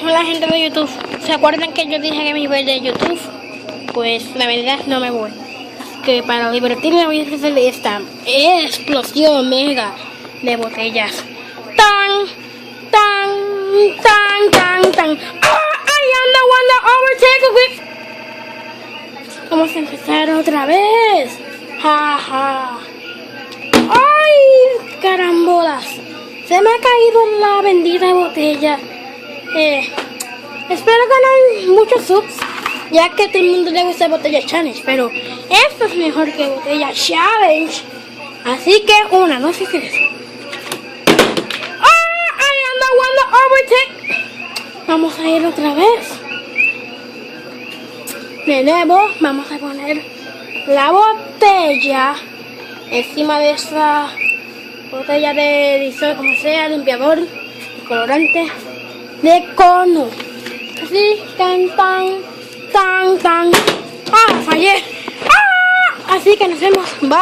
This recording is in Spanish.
Hola gente de YouTube. ¿Se acuerdan que yo dije que me iba de YouTube? Pues la verdad no me voy. Así que para divertirme voy a hacer esta explosión mega de botellas. ¡Tan! ¡Tan! ¡Tan! ¡Tan! ¡Tan! I am the one that overtake with. Vamos a empezar otra vez. ¡Ja, ja! ¡Ay! ¡Carambolas! Se me ha caído la bendita botella. Espero ganar muchos subs, ya que a todo el mundo le gusta botella challenge, pero esto es mejor que botella challenge. Así que una, no sé qué es. I am the one that overtake. Vamos a ir otra vez. De nuevo, vamos a poner la botella encima de esta botella de disol, como sea, limpiador, colorante de cono. Así, tan, tan, tan, tan. ¡Ah, fallé! ¡Ah! Así que nos vemos. Bye.